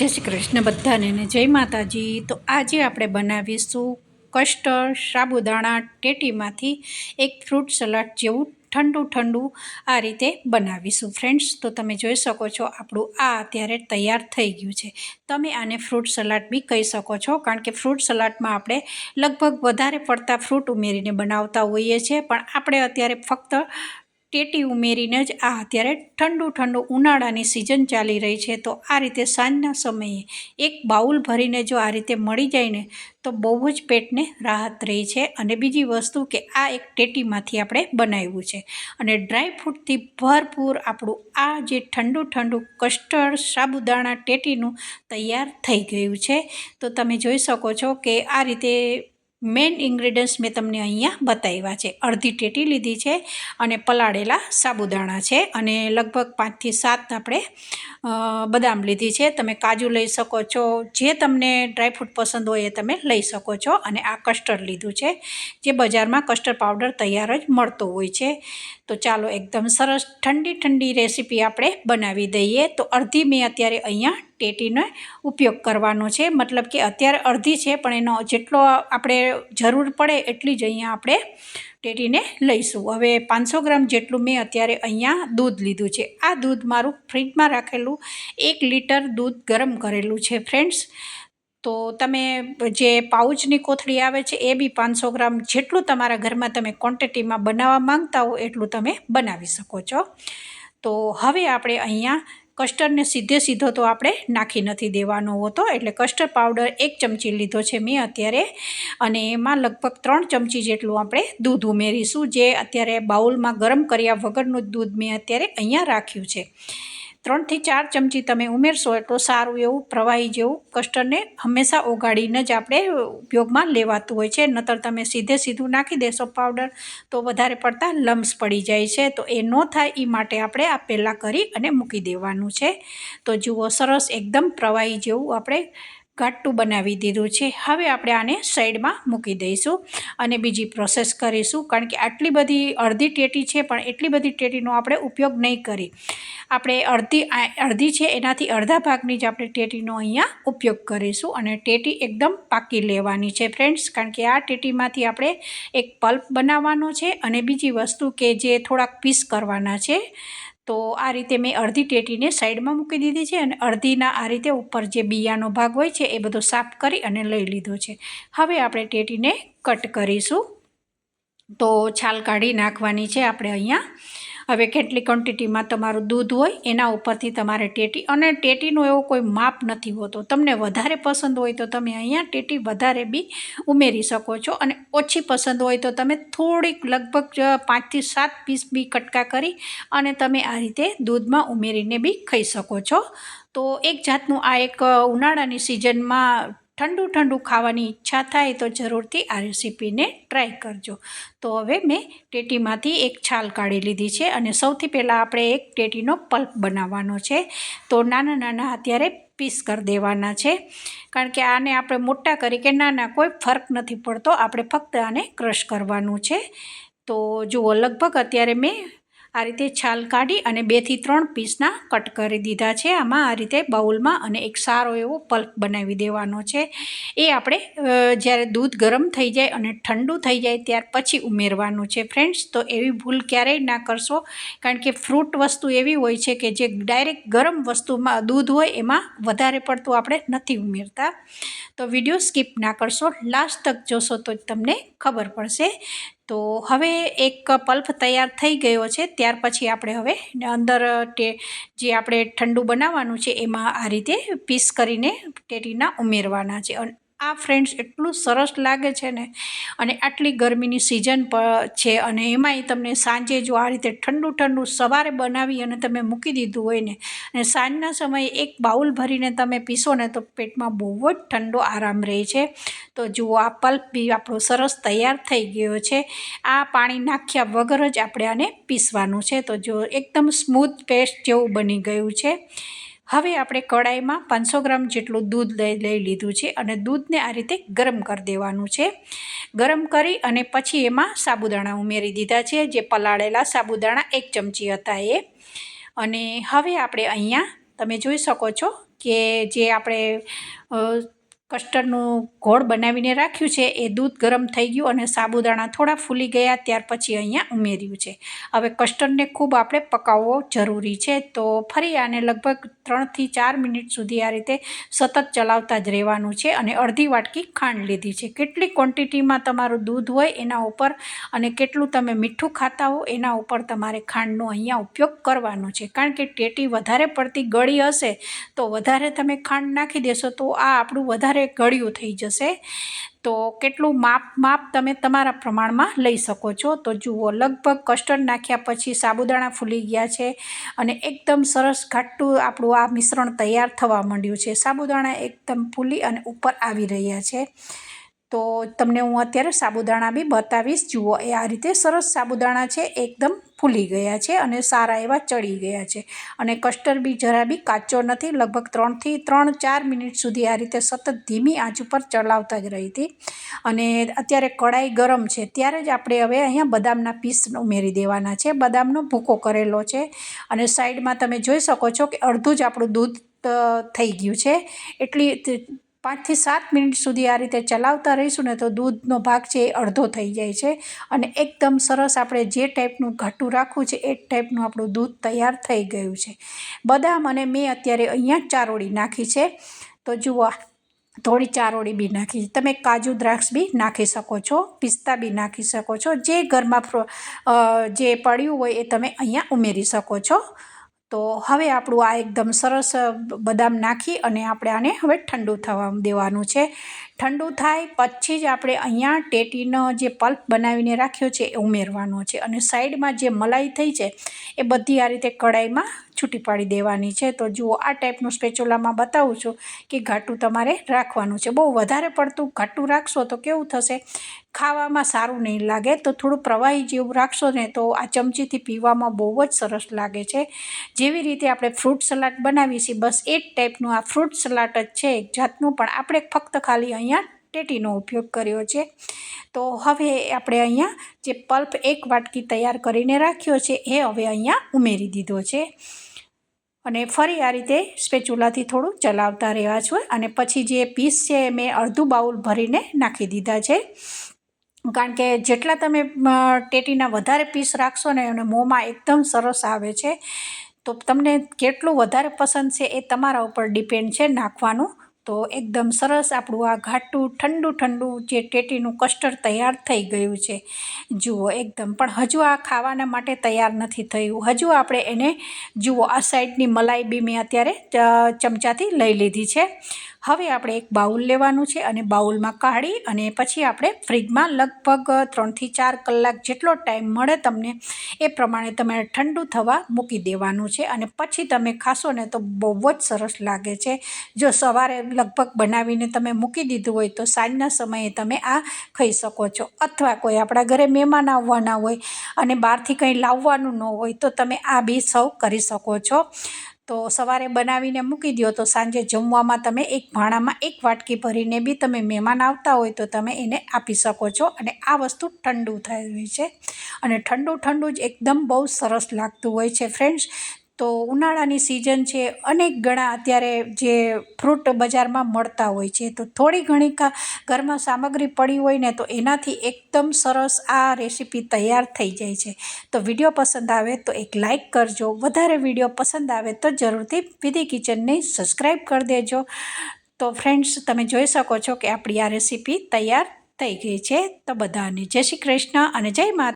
જય શ્રી કૃષ્ણ બધાને ને જય માતાજી। તો આજે આપણે બનાવીશું કસ્ટર્ડ સાબુદાણા ટેટીમાંથી એક ફ્રૂટ સલાડ જેવું ઠંડુ આ રીતે બનાવીશું ફ્રેન્ડ્સ। તો તમે જોઈ શકો છો આપણું આ અત્યારે તૈયાર થઈ ગયું છે। તમે આને ફ્રૂટ સલાડ બી કહી શકો છો, કારણ કે ફ્રૂટ સલાડમાં આપણે લગભગ વધારે પડતા ફ્રૂટ ઉમેરીને બનાવતા હોઈએ છીએ, પણ આપણે અત્યારે ફક્ત ટેટી ઉમેરીને જ આ અત્યારે ઠંડુ ઉનાળાની સિઝન ચાલી રહી છે, તો આ રીતે સાંજના સમયે એક બાઉલ ભરીને જો આ રીતે મળી જાય ને તો બહુ જ પેટને રાહત રહી છે। અને બીજી વસ્તુ કે આ એક ટેટીમાંથી આપણે બનાવ્યું છે અને ડ્રાય ફ્રૂટથી ભરપૂર આપણું આ જે ઠંડુ કસ્ટર્ડ સાબુદાણા ટેટીનું તૈયાર થઈ ગયું છે। તો તમે જોઈ શકો છો કે આ રીતે મેઇન ઇન્ગ્રેડિયન્ટ્સ મેં તમને અહીંયા બતાવ્યા છે। અડધી ટેટી લીધી છે અને પલાળેલા સાબુદાણા છે, અને લગભગ 5 થી 7 આપણે બદામ લીધી છે। તમે કાજુ લઈ શકો છો, જે તમને ડ્રાયફ્રૂટ પસંદ હોય એ તમે લઈ શકો છો। અને આ કસ્ટર્ડ લીધું છે, જે બજારમાં કસ્ટર્ડ પાવડર તૈયાર જ મળતો હોય છે। તો ચાલો એકદમ સરસ ઠંડી રેસીપી આપણે બનાવી દઈએ। તો અડધી મેં અત્યારે અહીંયા ટેટીનો ઉપયોગ કરવાનો છે, મતલબ કે અત્યારે અડધી છે, પણ એનો જેટલો આપણે જરૂર પડે એટલી જ અહીંયા આપણે ટેટીને લઈશું। હવે 500 ગ્રામ જેટલું મેં અત્યારે અહીંયા દૂધ લીધું છે। આ દૂધ મારું ફ્રીજમાં રાખેલું 1 લીટર દૂધ ગરમ કરેલું છે ફ્રેન્ડ્સ। તો તમે જે પાઉચની કોથળી આવે છે એ બી 500 ગ્રામ જેટલું તમારા ઘરમાં તમે ક્વોન્ટિટીમાં બનાવવા માંગતા હો એટલું તમે બનાવી શકો છો। તો હવે આપણે અહીંયા કસ્ટર્ડને સીધો તો આપણે નાખી નથી દેવાનો હોતો, એટલે કસ્ટર્ડ પાવડર 1 ચમચી લીધો છે મેં અત્યારે, અને એમાં લગભગ 3 ચમચી જેટલું આપણે દૂધ ઉમેરીશું, જે અત્યારે બાઉલમાં ગરમ કર્યા વગરનું દૂધ મેં અત્યારે અહીંયા રાખ્યું છે। 3 થી 4 ચમચી તમે ઉમેરશો તો સારું એવું પ્રવાહી જેવું કસ્ટર્ડને હંમેશા ઓગાળીને જ આપણે ઉપયોગમાં લેવાતું હોય છે, નહીતર તમે સીધું નાખી દેશો પાવડર તો વધારે પડતા લમ્સ પડી જાય છે। તો એ ન થાય એ માટે આપણે આ પહેલાં કરી અને મૂકી દેવાનું છે। તો જુઓ સરસ એકદમ પ્રવાહી જેવું આપણે ઘાટું બનાવી દીધું છે। હવે આપણે આને સાઈડમાં મૂકી દઈશું અને બીજી પ્રોસેસ કરીશું, કારણ કે આટલી બધી અડધી ટેટી છે, પણ એટલી બધી ટેટીનો આપણે ઉપયોગ નહીં કરી। આપણે અડધી છે એનાથી અડધા ભાગની જ આપણે ટેટીનો અહીંયા ઉપયોગ કરીશું, અને ટેટી એકદમ પાકી લેવાની છે ફ્રેન્ડ્સ, કારણ કે આ ટેટીમાંથી આપણે એક પલ્પ બનાવવાનો છે અને બીજી વસ્તુ કે જે થોડાક પીસ કરવાના છે। તો આ રીતે મેં અડધી ટેટીને સાઈડમાં મૂકી દીધી છે, અને અડધીના આ રીતે ઉપર જે બિયાનો ભાગ હોય છે એ બધો સાફ કરી અને લઈ લીધો છે। હવે આપણે ટેટીને કટ કરીશું, તો છાલ કાઢી નાખવાની છે આપણે અહીંયા। હવે કેટલી ક્વોન્ટિટીમાં તમારું દૂધ હોય એના ઉપરથી તમારે ટેટી, અને ટેટીનો એવો કોઈ માપ નથી હોતો, તમને વધારે પસંદ હોય તો તમે અહીંયા ટેટી વધારે બી ઉમેરી શકો છો, અને ઓછી પસંદ હોય તો તમે થોડીક લગભગ 5 થી 7 પીસ બી કટકા કરી અને તમે આ રીતે દૂધમાં ઉમેરીને બી ખાઈ શકો છો। તો એક જાતનું આ એક ઉનાળાની સિઝનમાં ઠંડુ ખાવાની ઈચ્છા થાય તો જરૂરથી આ રેસીપીને ટ્રાય કરજો। તો હવે મેં ટેટીમાંથી એક છાલ કાઢી લીધી છે, અને સૌથી પહેલાં આપણે એક ટેટીનો પલ્પ બનાવવાનો છે। તો નાના અત્યારે પીસ કરી દેવાના છે, કારણ કે આને આપણે મોટા કરી કે નાના કોઈ ફરક નથી પડતો, આપણે ફક્ત આને ક્રશ કરવાનું છે। તો જુઓ લગભગ અત્યારે મેં આ રીતે છાલ કાઢી અને 2 થી 3 પીસના કટ કરી દીધા છે આમાં આ રીતે બાઉલમાં, અને એક સારો એવો પલ્પ બનાવી દેવાનો છે। એ આપણે જ્યારે દૂધ ગરમ થઈ જાય અને ઠંડુ થઈ જાય ત્યાર પછી ઉમેરવાનું છે ફ્રેન્ડ્સ। તો એવી ભૂલ ક્યારેય ના કરશો, કારણ કે ફ્રૂટ વસ્તુ એવી હોય છે કે જે ડાયરેક્ટ ગરમ વસ્તુમાં દૂધ હોય એમાં વધારે પડતું આપણે નથી ઉમેરતા। તો વિડીયો સ્કીપ ના કરશો, લાસ્ટ તક જોશો તો તમને ખબર પડશે। તો હવે એક પલ્પ તૈયાર થઈ ગયો છે, ત્યાર પછી આપણે હવે અંદર જે આપણે ઠંડુ બનાવવાનું છે એમાં આ રીતે પીસ કરીને ટેટીના ઉમેરવાના છે। આ ફ્રેન્ડ્સ એટલું સરસ લાગે છે ને, અને આટલી ગરમીની સિઝન છે, અને એમાંય તમને સાંજે જો આ રીતે ઠંડુ સવારે બનાવી અને તમે મૂકી દીધું હોય ને, અને સાંજના સમયે એક બાઉલ ભરીને તમે પીશો ને તો પેટમાં બહુ જ ઠંડો આરામ રહે છે। તો જુઓ આ પલ્પ બી આપણો સરસ તૈયાર થઈ ગયો છે। આ પાણી નાખ્યા વગર જ આપણે આને પીસવાનું છે। તો જો એકદમ સ્મૂથ પેસ્ટ જેવું બની ગયું છે। હવે આપણે કડાઈમાં 500 ગ્રામ જેટલું દૂધ લઈ લીધું છે, અને દૂધને આ રીતે ગરમ કરી દેવાનું છે। ગરમ કરી અને પછી એમાં સાબુદાણા ઉમેરી દીધા છે, જે પલાળેલા સાબુદાણા 1 ચમચી હતા એ। અને હવે આપણે અહીંયા તમે જોઈ શકો છો કે જે આપણે કસ્ટર્ડનું ઘોળ બનાવીને રાખ્યું છે એ દૂધ ગરમ થઈ ગયું અને સાબુદાણા થોડા ફૂલી ગયા ત્યાર પછી અહીંયા ઉમેર્યું છે. હવે કસ્ટર્ડને ખૂબ આપણે પકાવવો જરૂરી છે. તો ફરી આને લગભગ 3 થી 4 મિનિટ સુધી આ રીતે સતત ચલાવતા જ રહેવાનું છે. અને અડધી વાટકી ખાંડ લીધી છે. કેટલી ક્વોન્ટિટીમાં તમારું દૂધ હોય એના ઉપર અને કેટલું તમે મીઠું ખાતા હો એના ઉપર તમારે ખાંડનો અહીંયા ઉપયોગ કરવાનો છે. કારણ કે ટેટી વધારે પડતી ગળી હશે તો વધારે તમે ખાંડ નાખી દેશો તો આ આપણું વધારે ગળ્યું થઈ જશે. તો કેટલું માપ તમે તમારા પ્રમાણમાં લઈ શકો છો. તો જુઓ, લગભગ કસ્ટર્ડ નાખ્યા પછી સાબુદાણા ફૂલી ગયા છે અને એકદમ સરસ ઘાટું આપણું આ મિશ્રણ તૈયાર થવા માંડ્યું છે. સાબુદાણા એકદમ ફૂલી અને ઉપર આવી રહ્યા છે. તો તમને હું અત્યારે સાબુદાણા બી બતાવીશ. જુઓ, એ આ રીતે સરસ સાબુદાણા છે એકદમ ફૂલી ગયા છે અને સારા એવા ચડી ગયા છે. અને કસ્ટર્ડ બી જરા બી કાચો નથી. લગભગ 3 થી 4 મિનિટ સુધી આ રીતે સતત ધીમી આંચ ઉપર ચલાવતા જ રહી હતી. અને અત્યારે કડાઈ ગરમ છે ત્યારે જ આપણે હવે અહીંયા બદામના પીસ ઉમેરી દેવાના છે. બદામનો ભૂકો કરેલો છે અને સાઈડમાં તમે જોઈ શકો છો કે અડધું જ આપણું દૂધ થઈ ગયું છે. એટલી 5 થી 7 મિનિટ સુધી આ રીતે ચલાવતા રહીશું ને તો દૂધનો ભાગ છે એ અડધો થઈ જાય છે અને એકદમ સરસ આપણે જે ટાઈપનું ઘાટું રાખવું છે એ ટાઈપનું આપણું દૂધ તૈયાર થઈ ગયું છે. બદામ અને મેં અત્યારે અહીંયા ચારોળી નાખી છે. તો જુઓ, થોડી ચારોળી બી નાખી છે. તમે કાજુ દ્રાક્ષ બી નાખી શકો છો, પિસ્તા બી નાખી શકો છો. જે ઘરમાં જે પડ્યું હોય એ તમે અહીંયા ઉમેરી શકો છો. તો હવે આપણું આ એકદમ સરસ બદામ નાખી અને આપણે આને હવે ઠંડુ થવા દેવાનું છે. ઠંડુ થાય પછી જ આપણે અહીંયા ટેટીનો જે પલ્પ બનાવીને રાખ્યો છે એ ઉમેરવાનો છે. અને સાઈડમાં જે મલાઈ થઈ છે એ બધી આ રીતે કડાઈમાં છૂટી પાડી દેવાની છે. તો જુઓ, આ ટાઈપનું સ્પેચ્યુલામાં બતાવું છું કે ઘાટું તમારે રાખવાનું છે. બહુ વધારે પડતું ઘાટું રાખશો તો કેવું થશે, ખાવામાં સારું નહીં લાગે. તો થોડું પ્રવાહી જેવું રાખશો ને તો આ ચમચીથી પીવામાં બહુ જ સરસ લાગે છે. જેવી રીતે આપણે ફ્રૂટ સલાડ બનાવીએ છીએ બસ એ જ ટાઈપનું આ ફ્રૂટ સલાડ જ છે એક જાતનું, પણ આપણે ફક્ત ખાલી અહીંયા ટેટીનો ઉપયોગ કર્યો છે. તો હવે આપણે અહીંયા જે પલ્પ 1 વાટકી તૈયાર કરીને રાખ્યો છે એ હવે અહીંયા ઉમેરી દીધો છે. અને ફરી આ રીતે સ્પેચ્યુલાથી થોડું ચલાવતા રહેવા છો. અને પછી જે પીસ છે મેં અડધું બાઉલ ભરીને નાખી દીધા છે. કારણ કે જેટલા તમે ટેટીના વધારે પીસ રાખશો ને અને મોંમાં એકદમ સરસ આવે છે. તો તમને કેટલું વધારે પસંદ છે એ તમારા ઉપર ડિપેન્ડ છે નાખવાનું. તો એકદમ સરસ આપણું આ ઘાટું ઠંડુ જે ટેટીનું કસ્ટર્ડ તૈયાર થઈ ગયું છે. જુઓ, એકદમ. પણ હજુ આ ખાવાના માટે તૈયાર નથી થયું. હજુ આપણે એને જુઓ, આ સાઈડની મલાઈ બી મેં અત્યારે ચમચાથી લઈ લીધી છે. હવે આપણે એક બાઉલ લેવાનું છે અને બાઉલમાં કાઢી અને પછી આપણે ફ્રીજમાં લગભગ 3 થી 4 કલાક જેટલો ટાઈમ મળે તમને એ પ્રમાણે તમારે ઠંડુ થવા મૂકી દેવાનું છે. અને પછી તમે ખાશો ને તો બહુ જ સરસ લાગે છે. જો સવારે લગભગ બનાવીને તમે મૂકી દીધું હોય તો સાંજના સમયે તમે આ ખાઈ શકો છો. અથવા કોઈ આપણા ઘરે મહેમાન આવવાના હોય અને બહારથી કંઈ લાવવાનું ન હોય તો તમે આ બી સર્વ કરી શકો છો. તો સવારે બનાવીને મૂકી દો તો સાંજે જમવામાં તમે એક ભાણામાં 1 વાટકી ભરીને બી તમે મહેમાન આવતા હોય તો તમે એને આપી શકો છો. અને આ વસ્તુ ઠંડુ થઈ હોય છે અને ઠંડુ જ એકદમ બહુ સરસ લાગતું હોય છે ફ્રેન્ડ્સ. તો ઉનાળાની સિઝન છે, અનેક ઘણા અત્યારે જે ફ્રૂટ બજારમાં મળતા હોય છે. તો થોડી ઘણી ઘરમાં સામગ્રી પડી હોય ને તો એનાથી એકદમ સરસ આ રેસીપી તૈયાર થઈ જાય છે. તો વિડીયો પસંદ આવે તો એક લાઈક કરજો. વધારે વિડીયો પસંદ આવે તો જરૂરથી વિધિ કિચનને સબસ્ક્રાઈબ કરી દેજો. તો ફ્રેન્ડ્સ, તમે જોઈ શકો છો કે આપણી આ રેસીપી તૈયાર થઈ ગઈ છે. તો બધાને જય શ્રી કૃષ્ણ અને જય માતા.